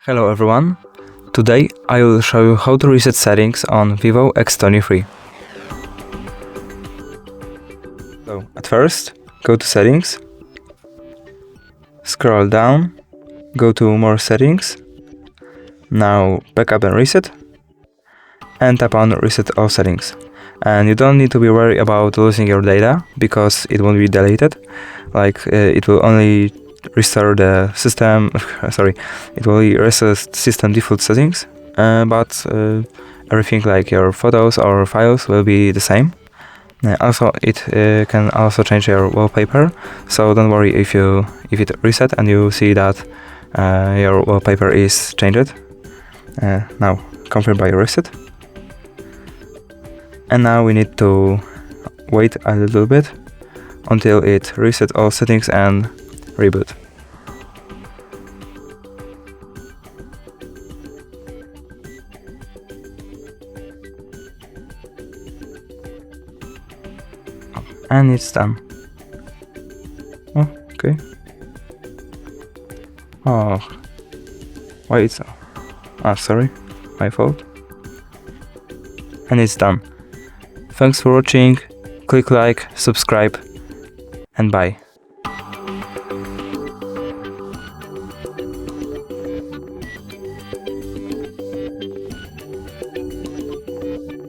Hello everyone, today I will show you how to reset settings on Vivo X23. So at first, go to settings, scroll down, go to more settings, now backup and reset, and tap on reset all settings. And you don't need to be worried about losing your data because it won't be deleted, it will only restore the system, it will restore system default settings, but everything like your photos or files will be the same. Also, it can also change your wallpaper, so don't worry if it reset and you see that your wallpaper is changed. Now confirm by reset. And now we need to wait a little bit until it resets all settings and reboot. And it's done. Oh, okay. Oh, why it's... sorry, my fault. And it's done. Thanks for watching, click like, subscribe, and bye.